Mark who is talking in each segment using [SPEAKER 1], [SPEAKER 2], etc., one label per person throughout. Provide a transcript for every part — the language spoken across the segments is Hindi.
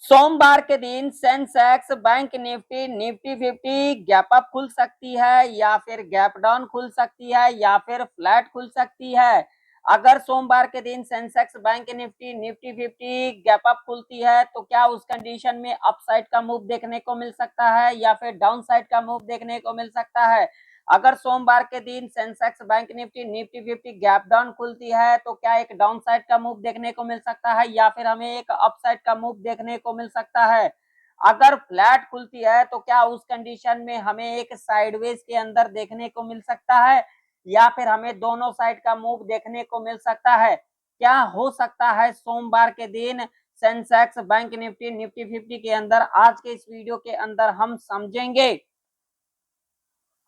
[SPEAKER 1] सोमवार के दिन Sensex, bank Nifty, Nifty 50 gap up खुल सकती है या फिर गैप डाउन खुल सकती है या फिर फ्लैट खुल सकती है। अगर सोमवार के दिन Sensex, bank Nifty, Nifty 50 gap up खुलती है तो क्या उस कंडीशन में अपसाइड का मूव देखने को मिल सकता है या फिर डाउन साइड का मूव देखने को मिल सकता है। अगर सोमवार के दिन Sensex, bank Nifty, Nifty 50 gap down खुलती है तो क्या एक डाउन साइड का मूव देखने को मिल सकता है या फिर हमें एक अपसाइड का मूव देखने को मिल सकता है। अगर फ्लैट खुलती है तो क्या उस कंडीशन में हमें एक साइडवेज के अंदर देखने को मिल सकता है या फिर हमें दोनों साइड का मूव देखने को मिल सकता है। क्या हो सकता है सोमवार के दिन सेंसेक्स, बैंक निफ्टी, निफ्टी 50 के अंदर, आज के इस वीडियो के अंदर हम समझेंगे।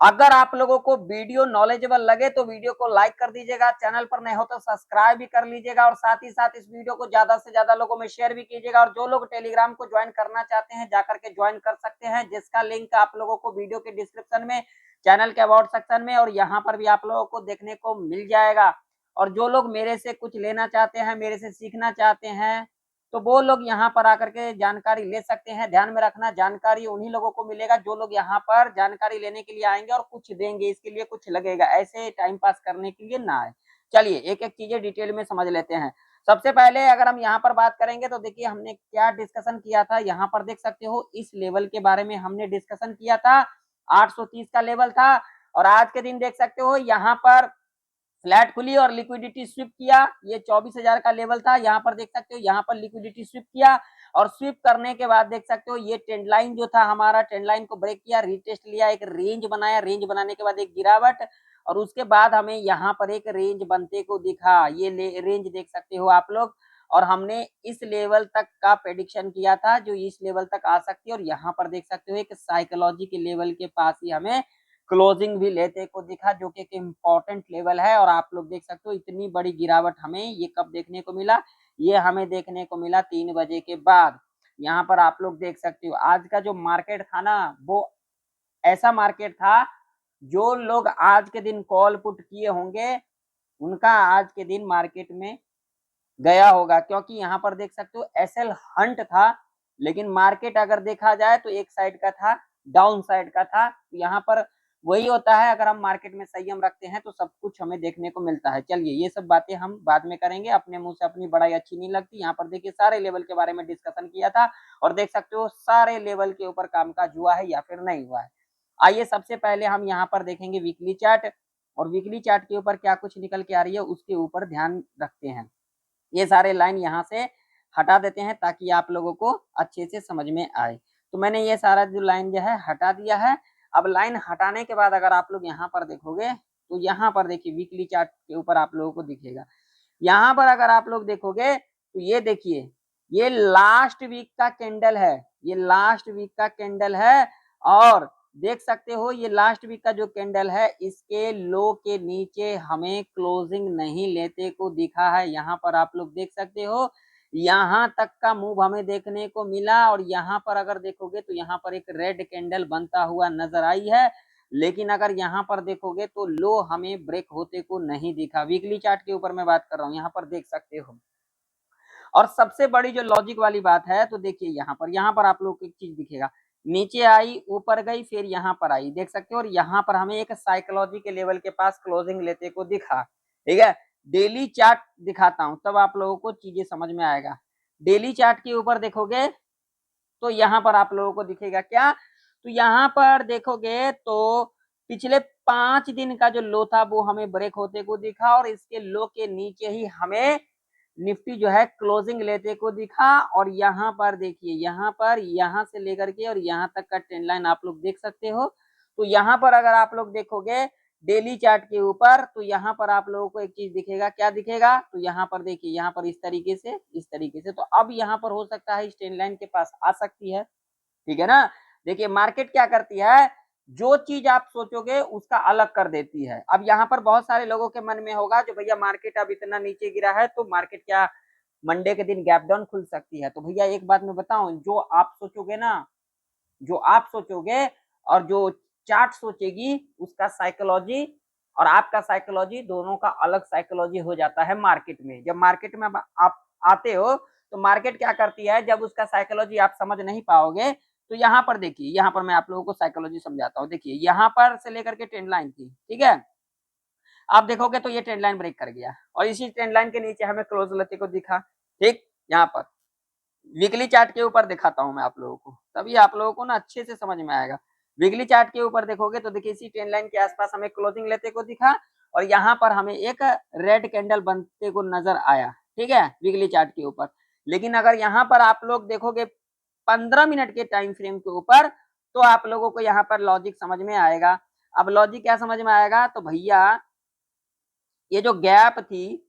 [SPEAKER 1] अगर आप लोगों को वीडियो नॉलेजेबल लगे तो वीडियो को लाइक कर दीजिएगा, चैनल पर नए हो तो सब्सक्राइब भी कर लीजिएगा और साथ ही साथ इस वीडियो को ज्यादा से ज्यादा लोगों में शेयर भी कीजिएगा। और जो लोग टेलीग्राम को ज्वाइन करना चाहते हैं जाकर के ज्वाइन कर सकते हैं, जिसका लिंक आप लोगों को वीडियो के डिस्क्रिप्शन में, चैनल के अबाउट सेक्शन में और यहाँ पर भी आप लोगों को देखने को मिल जाएगा। और जो लोग मेरे से कुछ लेना चाहते हैं, मेरे से सीखना चाहते हैं, तो वो लोग यहाँ पर आकर के जानकारी ले सकते हैं। ध्यान में रखना, जानकारी उन्हीं लोगों को मिलेगा जो लोग यहाँ पर जानकारी लेने के लिए आएंगे और कुछ देंगे, इसके लिए कुछ लगेगा, ऐसे टाइम पास करने के लिए ना आए। चलिए एक एक चीजें डिटेल में समझ लेते हैं। सबसे पहले अगर हम यहाँ पर बात करेंगे तो देखिए हमने क्या डिस्कशन किया था। यहाँ पर देख सकते हो इस लेवल के बारे में हमने डिस्कशन किया था, 830 का लेवल था। और आज के दिन देख सकते हो यहाँ पर फ्लैट खुली और लिक्विडिटी स्विप किया, ये 24,000 का लेवल था। यहाँ पर देख सकते हो यहाँ पर लिक्विडिटी स्विप किया और स्विप करने के बाद देख सकते हो ये ट्रेंड लाइन जो था हमारा, ट्रेंड लाइन को ब्रेक किया, रीटेस्ट लिया, एक रेंज बनाया, रेंज बनाने के बाद एक गिरावट और उसके बाद हमें यहाँ पर एक रेंज बनते को दिखा। ये रेंज देख सकते हो आप लोग। और हमने इस लेवल तक का प्रेडिक्शन किया था जो इस लेवल तक आ सकती है। और यहाँ पर देख सकते हो एक साइकोलॉजी के लेवल के पास ही हमें क्लोजिंग भी लेते को दिखा, जो कि एक इम्पोर्टेंट लेवल है। और आप लोग देख सकते हो इतनी बड़ी गिरावट हमें ये कब देखने को मिला, ये हमें देखने को मिला 3 बजे के बाद। यहाँ पर आप लोग देख सकते हो आज का जो मार्केट था ना, वो ऐसा मार्केट था, जो लोग आज के दिन कॉल पुट किए होंगे उनका आज के दिन मार्केट में गया होगा। क्योंकि यहाँ पर देख सकते हो एसएल हंट था, लेकिन मार्केट अगर देखा जाए तो एक साइड का था, डाउन साइड का था। यहाँ पर वही होता है, अगर हम मार्केट में संयम रखते हैं तो सब कुछ हमें देखने को मिलता है। चलिए ये सब बातें हम बाद में करेंगे, अपने मुंह से अपनी बड़ाई अच्छी नहीं लगती। यहाँ पर देखिए सारे लेवल के बारे में डिस्कशन किया था और देख सकते हो सारे लेवल के ऊपर कामकाज हुआ है या फिर नहीं हुआ है। आइए सबसे पहले हम यहाँ पर देखेंगे वीकली चार्ट, और वीकली चार्ट के ऊपर क्या कुछ निकल के आ रही है उसके ऊपर ध्यान रखते हैं। ये सारे लाइन यहाँ से हटा देते हैं ताकि आप लोगों को अच्छे से समझ में आए। तो मैंने ये सारा जो लाइन जो है हटा दिया है। अब लाइन हटाने के बाद अगर आप लोग यहाँ पर देखोगे तो यहाँ पर देखिए वीकली चार्ट के ऊपर आप लोगों को दिखेगा। यहाँ पर अगर आप लोग देखोगे तो ये देखिए, ये लास्ट वीक का कैंडल है, ये लास्ट वीक का कैंडल है। और देख सकते हो ये लास्ट वीक का जो कैंडल है, इसके लो के नीचे हमें क्लोजिंग नहीं लेते को दिखा है। यहाँ पर आप लोग देख सकते हो यहाँ तक का मूव हमें देखने को मिला। और यहाँ पर अगर देखोगे तो यहाँ पर एक रेड कैंडल बनता हुआ नजर आई है, लेकिन अगर यहाँ पर देखोगे तो लो हमें ब्रेक होते को नहीं दिखा। वीकली चार्ट के ऊपर मैं बात कर रहा हूँ, यहाँ पर देख सकते हो। और सबसे बड़ी जो लॉजिक वाली बात है तो देखिए यहाँ पर आप लोग को एक चीज दिखेगा, नीचे आई, ऊपर गई, फिर यहाँ पर आई, देख सकते हो। और यहाँ पर हमें एक साइकोलॉजी के लेवल के पास क्लोजिंग लेते को दिखा। ठीक है, डेली चार्ट दिखाता हूं तब आप लोगों को चीजें समझ में आएगा। डेली चार्ट के ऊपर देखोगे तो यहाँ पर आप लोगों को दिखेगा क्या, तो यहाँ पर देखोगे तो पिछले 5 दिन का जो लो था वो हमें ब्रेक होते को दिखा और इसके लो के नीचे ही हमें निफ्टी जो है क्लोजिंग लेते को दिखा। और यहाँ पर देखिए, यहाँ पर यहाँ से लेकर के और यहाँ तक का ट्रेंड लाइन आप लोग देख सकते हो। तो यहाँ पर अगर आप लोग देखोगे डेली चार्ट के ऊपर तो यहाँ पर आप लोगों को एक चीज दिखेगा, क्या दिखेगा, तो यहाँ पर देखिए, यहाँ पर इस तरीके से, इस तरीके से। तो अब यहाँ पर हो सकता है इस ट्रेंड लाइन के पास आ सकती है। ठीक है ना। देखिए मार्केट क्या करती है, जो चीज आप सोचोगे उसका अलग कर देती है। अब यहाँ पर बहुत सारे लोगों के मन में होगा जो भैया मार्केट अब इतना नीचे गिरा है तो मार्केट क्या मंडे के दिन गैप डाउन खुल सकती है। तो भैया एक बात मैं बताऊं, जो आप सोचोगे ना, जो आप सोचोगे और जो चार्ट सोचेगी, उसका साइकोलॉजी और आपका साइकोलॉजी दोनों का अलग साइकोलॉजी हो जाता है मार्केट में। जब मार्केट में आप आते हो तो मार्केट क्या करती है, जब उसका साइकोलॉजी आप समझ नहीं पाओगे तो यहाँ पर देखिए, यहाँ पर मैं आप लोगों को साइकोलॉजी समझाता हूँ। देखिए यहाँ पर से लेकर के ट्रेंड लाइन थी, ठीक है, आप देखोगे तो ये ट्रेंड लाइन ब्रेक कर गया और इसी ट्रेंड लाइन के नीचे हमें क्लोज लेते को दिखा। ठीक, यहाँ पर वीकली चार्ट के ऊपर दिखाता हूं मैं आप लोगों को, तभी आप लोगों को ना अच्छे से समझ में आएगा। वीकली चार्ट के ऊपर देखोगे तो देखिए इसी ट्रेंड लाइन के आसपास हमें क्लोजिंग लेते को दिखा और यहाँ पर हमें एक रेड कैंडल बनते को नजर आया, ठीक है, वीकली चार्ट के ऊपर। लेकिन अगर यहाँ पर आप लोग देखोगे 15 मिनट के टाइम फ्रेम के ऊपर तो आप लोगों को यहाँ पर लॉजिक समझ में आएगा। अब लॉजिक क्या समझ में आएगा, तो भैया ये जो गैप थी,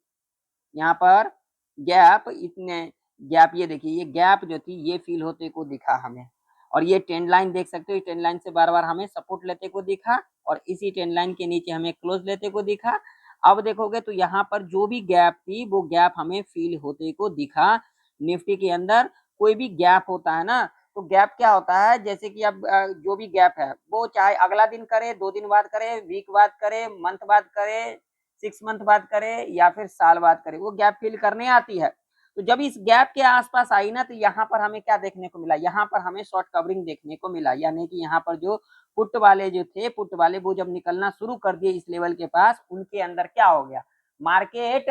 [SPEAKER 1] यहाँ पर गैप, इतने गैप, ये देखिए ये गैप जो थी ये फील होते को दिखा हमें, और ये ट्रेंड लाइन देख सकते हो, ट्रेंड लाइन से बार बार हमें सपोर्ट लेते को दिखा और इसी ट्रेंड लाइन के नीचे हमें क्लोज लेते को दिखा। अब देखोगे तो यहाँ पर जो भी गैप थी वो गैप हमें फील होते को दिखा। निफ्टी के अंदर कोई भी गैप होता है ना, तो गैप क्या होता है, जैसे कि अब जो भी गैप है वो चाहे अगला दिन करे, 2 दिन बाद करे, वीक बाद करे, मंथ बाद करे, 6 मंथ बाद करे या फिर साल बाद करे, वो गैप फिल करने आती है। तो जब इस गैप के आसपास आई ना, तो यहाँ पर हमें क्या देखने को मिला, यहाँ पर हमें शॉर्ट कवरिंग देखने को मिला, यानी कि यहाँ पर जो पुट वाले जो थे, पुट वाले वो जब निकलना शुरू कर दिए इस लेवल के पास, उनके अंदर क्या हो गया, मार्केट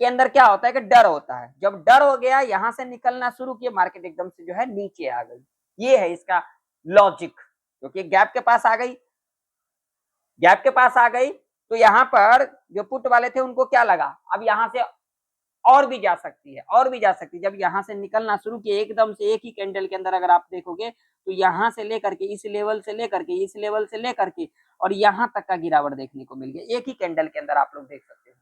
[SPEAKER 1] के अंदर क्या होता है कि डर होता है, जब डर हो गया यहाँ से निकलना शुरू किया, मार्केट एकदम से जो है नीचे आ गई। ये है इसका लॉजिक, क्योंकि गैप के पास आ गई, गैप के पास आ गई तो यहाँ पर जो पुट वाले थे उनको क्या लगा, अब यहाँ से और भी जा सकती है, और भी जा सकती है। जब यहाँ से निकलना शुरू किया एकदम से एक ही कैंडल के अंदर, अगर आप देखोगे तो यहाँ से लेकर के इस लेवल से लेकर के इस लेवल से लेकर के और यहाँ तक का गिरावट देखने को मिल गया एक ही कैंडल के अंदर, आप लोग देख सकते हैं,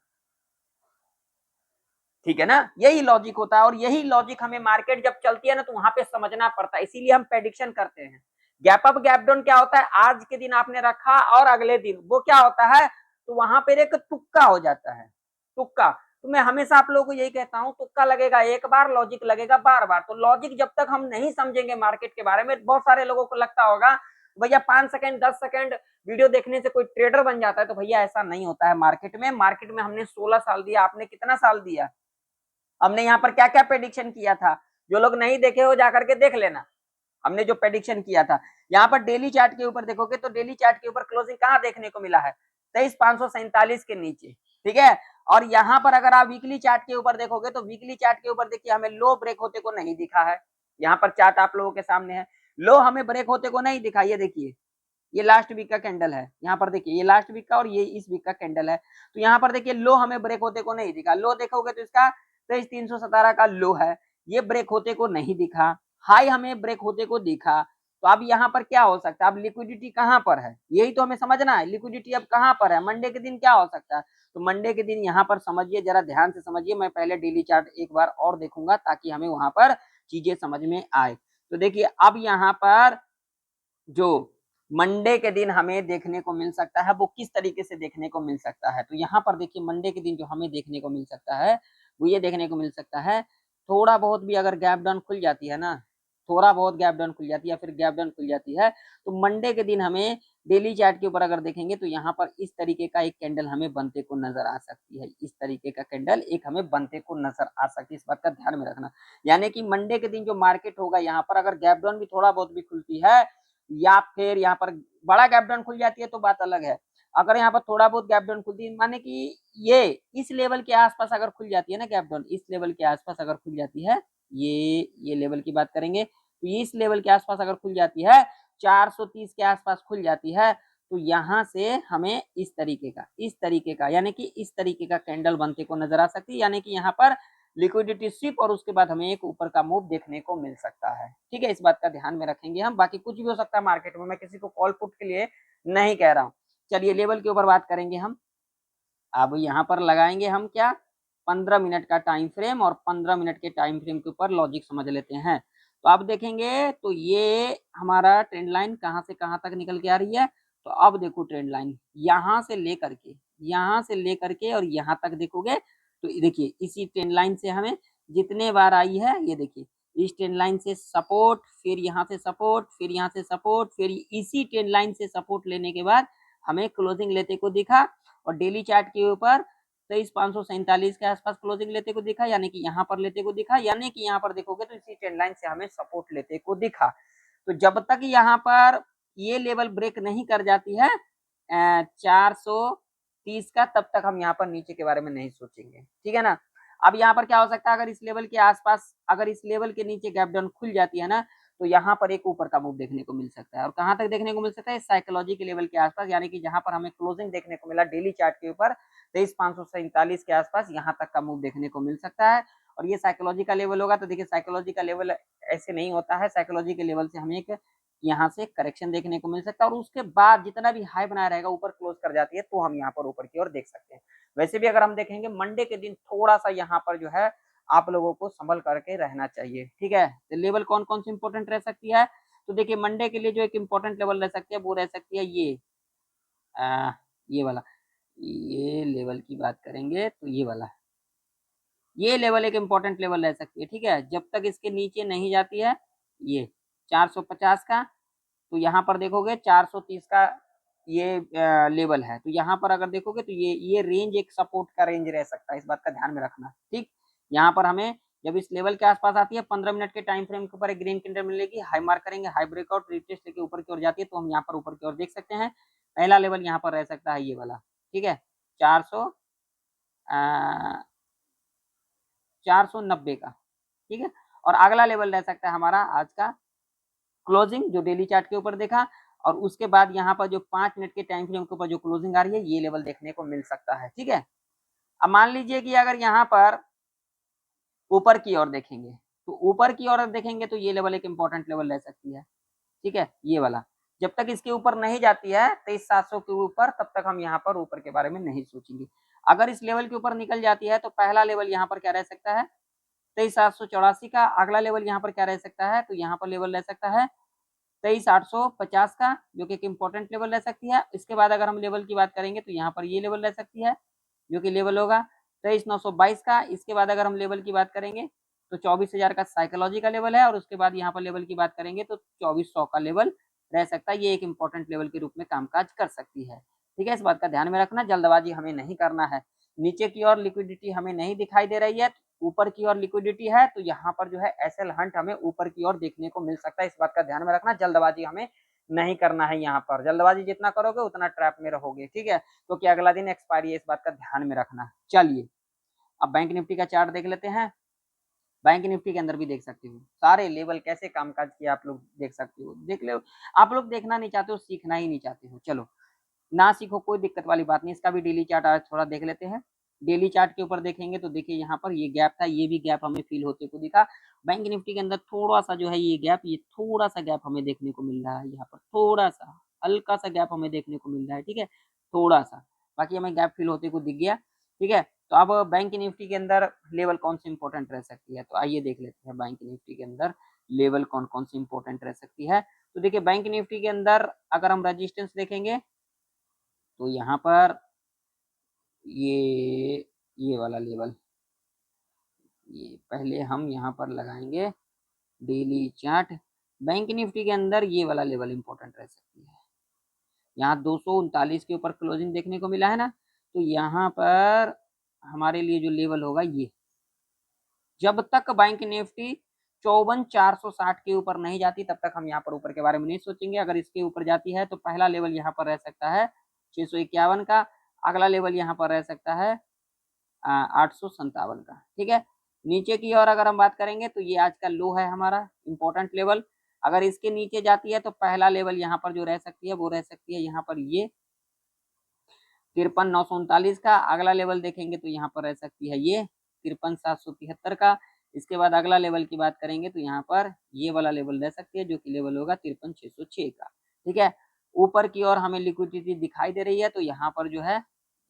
[SPEAKER 1] ठीक है ना। यही लॉजिक होता है और यही लॉजिक हमें मार्केट जब चलती है ना तो वहां पे समझना पड़ता है, इसीलिए हम प्रेडिक्शन करते हैं। गैप अप गैप डाउन क्या होता है, आज के दिन आपने रखा और अगले दिन वो क्या होता है, तो वहां पर एक तुक्का हो जाता है, तुक्का। तो मैं हमेशा आप लोगों को यही कहता हूं, तुक्का लगेगा एक बार, लॉजिक लगेगा बार बार। तो लॉजिक जब तक हम नहीं समझेंगे मार्केट के बारे में, बहुत सारे लोगों को लगता होगा भैया 5 सेकंड 10 सेकंड वीडियो देखने से कोई ट्रेडर बन जाता है, तो भैया ऐसा नहीं होता है। मार्केट में हमने 16 साल दिया, आपने कितना साल दिया, हमने यहाँ पर क्या क्या प्रेडिक्शन किया था, जो लोग नहीं देखे हो जाकर के देख लेना, हमने जो प्रेडिक्शन किया था। यहाँ पर डेली चार्ट के ऊपर देखोगे तो डेली चार्ट के ऊपर क्लोजिंग कहाँ देखने को मिला है, 23,547 के नीचे, ठीक है। और यहाँ पर अगर आप वीकली चार्ट के ऊपर देखोगे तो वीकली चार्ट के ऊपर देखिए हमें लो ब्रेक होते को नहीं दिखा है। यहाँ पर चार्ट आप लोगों के सामने है, लो हमें ब्रेक होते को नहीं दिखा। ये देखिए ये लास्ट वीक का कैंडल है, यहाँ पर देखिए ये लास्ट वीक का और ये इस वीक का कैंडल है। तो यहाँ पर देखिए लो हमें ब्रेक होते को नहीं दिखा, लो देखोगे तो इसका 23,317 का लो है, ये ब्रेक होते को नहीं दिखा। हाई हमें ब्रेक होते को दिखा। तो अब यहाँ पर क्या हो सकता है, अब लिक्विडिटी कहाँ पर है, यही तो हमें समझना है, लिक्विडिटी अब कहाँ पर है, मंडे के दिन क्या हो सकता है। तो मंडे के दिन यहाँ पर समझिए, जरा ध्यान से समझिए, मैं पहले डेली चार्ट एक बार और देखूंगा ताकि हमें वहां पर चीजें समझ में आए। तो देखिए अब यहाँ पर जो मंडे के दिन हमें देखने को मिल सकता है वो किस तरीके से देखने को मिल सकता है, तो यहाँ पर देखिए मंडे के दिन जो हमें देखने को मिल सकता है वो ये देखने को मिल सकता है, थोड़ा बहुत भी अगर गैप डाउन खुल जाती है ना, थोड़ा बहुत गैप डाउन खुल जाती है या फिर गैप डाउन खुल जाती है, तो मंडे के दिन हमें डेली चार्ट के ऊपर अगर देखेंगे तो यहाँ पर इस तरीके का एक कैंडल हमें बनते को नजर आ सकती है, इस तरीके का कैंडल एक हमें बनते को नजर आ सकती है, इस बात का ध्यान में रखना। यानी कि मंडे के दिन जो मार्केट होगा यहाँ पर अगर गैप डाउन भी थोड़ा बहुत भी खुलती है या फिर यहाँ पर बड़ा गैप डाउन खुल जाती है तो बात अलग है। अगर यहाँ पर थोड़ा बहुत गैप डाउन खुलती है, माने कि ये इस लेवल के आसपास अगर खुल जाती है ना गैप डाउन, इस लेवल के आसपास अगर खुल जाती है, ये लेवल की बात करेंगे तो इस लेवल के आसपास अगर खुल जाती है, 430 के आसपास खुल जाती है, तो यहाँ से हमें इस तरीके का यानी कि इस तरीके का कैंडल बनते को नजर आ सकती है, यानी कि यहाँ पर लिक्विडिटी स्विप और उसके बाद हमें एक ऊपर का मूव देखने को मिल सकता है। ठीक है, इस बात का ध्यान में रखेंगे हम, बाकी कुछ भी हो सकता है मार्केट में, मैं किसी को कॉल पुट के लिए नहीं कह रहा हूँ। चलिए लेवल के ऊपर बात करेंगे हम। अब यहाँ पर लगाएंगे हम क्या, 15 मिनट का टाइम फ्रेम, और 15 मिनट के टाइम फ्रेम के ऊपर लॉजिक समझ लेते हैं। तो आप देखेंगे तो ये हमारा ट्रेंड लाइन कहाँ से कहाँ तक निकल के आ रही है। तो अब देखो ट्रेंड लाइन यहाँ से लेकर के और यहाँ तक देखोगे तो देखिए इसी ट्रेंड लाइन से हमें जितने बार आई है, ये देखिए इस ट्रेंड लाइन से सपोर्ट, फिर यहाँ से सपोर्ट, फिर यहाँ से सपोर्ट, फिर इसी ट्रेंड लाइन से सपोर्ट लेने के बाद हमें क्लोजिंग लेते को दिखा। और डेली चार्ट के ऊपर 23,547 के आसपास क्लोजिंग लेते को दिखा, यानी कि यहाँ पर लेते को दिखा, यानी कि यहाँ पर देखोगे तो इसी ट्रेंड लाइन से हमें सपोर्ट लेते को दिखा। तो जब तक यहाँ पर ये लेवल ब्रेक नहीं कर जाती है 430 का, तब तक हम यहाँ पर नीचे के बारे में नहीं सोचेंगे, ठीक है ना। अब यहाँ पर क्या हो सकता है, अगर इस लेवल के आसपास, अगर इस लेवल के नीचे गैप डाउन खुल जाती है ना, तो यहाँ पर एक ऊपर का मूव देखने को मिल सकता है। और कहाँ तक देखने को मिल सकता है, साइकोलॉजी के लेवल के आसपास, यानी कि जहां पर हमें क्लोजिंग देखने को मिला डेली चार्ट के ऊपर 23,547 के आसपास, यहाँ तक का मूव देखने को मिल सकता है। और ये साइकोलॉजी का लेवल होगा। तो देखिए साइकोलॉजी का लेवल ऐसे नहीं होता है, साइकोलॉजी के लेवल से हमें एक यहाँ से करेक्शन देखने को मिल सकता है, और उसके बाद जितना भी हाई बनाया रहेगा ऊपर क्लोज कर जाती है, तो हम यहाँ पर ऊपर की ओर देख सकते हैं। वैसे भी अगर हम देखेंगे मंडे के दिन थोड़ा सा यहाँ पर जो है आप लोगों को संभल करके रहना चाहिए, ठीक है। तो लेवल कौन कौन सी इंपॉर्टेंट रह सकती है, तो देखिए मंडे के लिए जो एक इंपॉर्टेंट लेवल रह सकती है वो रह सकती है ये वाला, ये लेवल की बात करेंगे तो ये वाला, ये लेवल एक इंपॉर्टेंट लेवल रह सकती है, ठीक है। जब तक इसके नीचे नहीं जाती है ये 450 का, तो यहाँ पर देखोगे 430 का ये लेवल है। तो यहाँ पर अगर देखोगे तो ये रेंज एक सपोर्ट का रेंज रह सकता है, इस बात का ध्यान में रखना, ठीक। यहाँ पर हमें जब इस लेवल के आसपास आती है 15 मिनट के टाइम फ्रेम के ऊपर एक ग्रीन कैंडल मिलेगी, हाई मार्क करेंगे, हाई ब्रेकआउट रिटेस्ट लेके ऊपर की ओर जाती है, तो हम यहाँ पर ऊपर की ओर देख सकते हैं। पहला लेवल यहाँ पर रह सकता है ये वाला, ठीक है, 490 का, ठीक है। और अगला लेवल रह सकता है हमारा आज का क्लोजिंग, जो डेली चार्ट के ऊपर देखा, और उसके बाद यहाँ पर जो 5 मिनट के टाइम फ्रेम के ऊपर जो क्लोजिंग आ रही है, ये लेवल देखने को मिल सकता है, ठीक है। अब मान लीजिए कि अगर यहाँ पर ऊपर की ओर देखेंगे, तो ऊपर की ओर देखेंगे तो ये लेवल एक इंपॉर्टेंट लेवल रह सकती है, ठीक है, ये वाला। जब तक इसके ऊपर नहीं जाती है 23,700 के ऊपर, तब तक हम यहाँ पर ऊपर के बारे में नहीं सोचेंगे। अगर इस लेवल के ऊपर निकल जाती है तो पहला लेवल यहाँ पर क्या रह सकता है, 23,784 का। अगला लेवल यहाँ पर क्या रह सकता है, तो यहाँ पर लेवल रह सकता है 23,850 का, जो कि एक इंपॉर्टेंट लेवल रह सकती है। इसके बाद अगर हम लेवल की बात करेंगे तो यहाँ पर ये लेवल रह सकती है, जो कि लेवल होगा 23,922 का। इसके बाद अगर हम लेवल की बात करेंगे तो 24,000 का साइकोलॉजी का लेवल है, और उसके बाद यहाँ पर लेवल की बात करेंगे तो 2400 का लेवल रह सकता है। ये एक इंपॉर्टेंट लेवल के रूप में कामकाज कर सकती है, ठीक है। इस बात का ध्यान में रखना, जल्दबाजी हमें नहीं करना है। नीचे की ओर लिक्विडिटी हमें नहीं दिखाई दे रही है, ऊपर की ओर लिक्विडिटी है, तो यहाँ पर जो है एसएल हंट हमें ऊपर की ओर देखने को मिल सकता है। इस बात का ध्यान में रखना, जल्दबाजी हमें नहीं करना है। यहाँ पर जल्दबाजी जितना करोगे उतना ट्रैप में रहोगे, ठीक है। क्योंकि अगला दिन एक्सपायरी है, इस बात का ध्यान में रखना। चलिए अब बैंक निफ्टी का चार्ट देख लेते हैं। बैंक निफ्टी के अंदर भी देख सकते हो सारे लेवल कैसे कामकाज किया, आप लोग देख सकते हो, देख लो। आप लोग देखना नहीं चाहते हो, सीखना ही नहीं चाहते हो, चलो ना सीखो, कोई दिक्कत वाली बात नहीं। इसका भी डेली चार्ट आज थोड़ा देख लेते हैं। डेली चार्ट के ऊपर देखेंगे तो देखिए यहाँ पर ये गैप था, ये भी गैप हमें फील होते को दिखा। बैंक निफ्टी के अंदर थोड़ा सा जो है ये गैप, ये थोड़ा सा गैप हमें देखने को मिल रहा है, यहाँ पर थोड़ा सा हल्का सा गैप हमें देखने को मिल रहा है, ठीक है, थोड़ा सा। बाकी हमें गैप फील होते को दिख गया, ठीक है। तो अब बैंक निफ्टी के अंदर लेवल कौन सी इंपॉर्टेंट रह सकती है, तो आइए देख लेते हैं बैंक निफ्टी के अंदर लेवल कौन कौन सी इंपॉर्टेंट रह सकती है। तो देखिए बैंक निफ्टी के अंदर अगर हम रजिस्टेंस देखेंगे तो यहाँ पर ये वाला लेवल, ये पहले हम यहाँ पर लगाएंगे डेली चार्ट। बैंक निफ्टी के अंदर ये वाला लेवल इंपॉर्टेंट रह सकती है। यहाँ 239 के ऊपर क्लोजिंग देखने को मिला है ना, तो यहाँ पर हमारे लिए जो लेवल होगा ये, जब तक बैंक निफ्टी 54,460 के ऊपर नहीं जाती तब तक हम यहाँ पर ऊपर के बारे में नहीं सोचेंगे। अगर इसके ऊपर जाती है तो पहला लेवल यहाँ पर रह सकता है 651 का, अगला लेवल यहाँ पर रह सकता है 857 का, ठीक है। नीचे की ओर अगर हम बात करेंगे तो ये आज का लो है हमारा इंपॉर्टेंट लेवल। अगर इसके नीचे जाती है तो पहला लेवल यहाँ पर जो रह सकती है वो रह सकती है यहाँ पर ये 53,939 का। अगला लेवल देखेंगे तो यहाँ पर रह सकती है ये 53,773 का। इसके बाद अगला लेवल की बात करेंगे तो यहाँ पर ये वाला लेवल रह सकती है, जो कि लेवल होगा 53,606 का, ठीक है। ऊपर की ओर हमें लिक्विडिटी दिखाई दे रही है, तो यहाँ पर जो है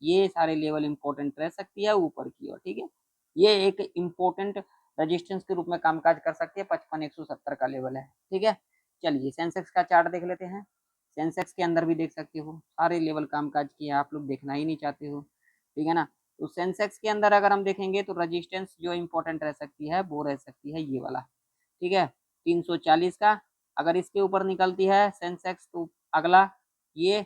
[SPEAKER 1] ये सारे लेवल इंपॉर्टेंट रह सकती है ऊपर की ओर, ठीक है। ये एक इम्पोर्टेंट रजिस्टेंस के रूप में कामकाज कर सकती है, 55,170 का लेवल है, ठीक है। चलिए सेंसेक्स का चार्ट देख लेते हैं। सेंसेक्स के अंदर भी देख सकते हो सारे लेवल कामकाज किए, आप लोग देखना ही नहीं चाहते हो, ठीक है ना। तो सेंसेक्स के अंदर अगर हम देखेंगे तो रजिस्टेंस जो इंपॉर्टेंट रह सकती है वो रह सकती है ये वाला, ठीक है, 340 का। अगर इसके ऊपर निकलती है सेंसेक्स तो अगला ये,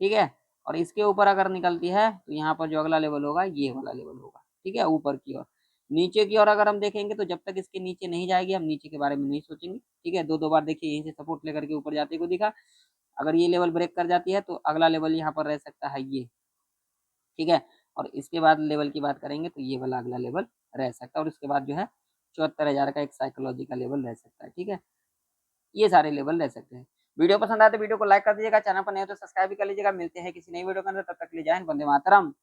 [SPEAKER 1] ठीक है। और इसके ऊपर अगर निकलती है तो यहाँ पर जो अगला लेवल होगा ये वाला लेवल होगा, ठीक है, ऊपर की ओर। नीचे की ओर अगर हम देखेंगे तो जब तक इसके नीचे नहीं जाएगी हम नीचे के बारे में नहीं सोचेंगे, ठीक है। दो दो बार देखिए यहीं से सपोर्ट लेकर के ऊपर जाते को दिखा। अगर ये लेवल ब्रेक कर जाती है तो अगला लेवल यहाँ पर रह सकता है ये, ठीक है। और इसके बाद लेवल की बात करेंगे तो ये वाला अगला लेवल रह सकता है, और उसके बाद जो है 74,000 का एक साइकोलॉजी का लेवल रह सकता है, ठीक है। ये सारे लेवल रह सकते हैं। वीडियो पसंद आए तो वीडियो को लाइक कर दीजिएगा, चैनल पर नए हो तो सब्सक्राइब भी कर लीजिएगा। मिलते हैं किसी नई वीडियो के अंदर, तब तक के लिए जय हिंद, वंदे मातरम।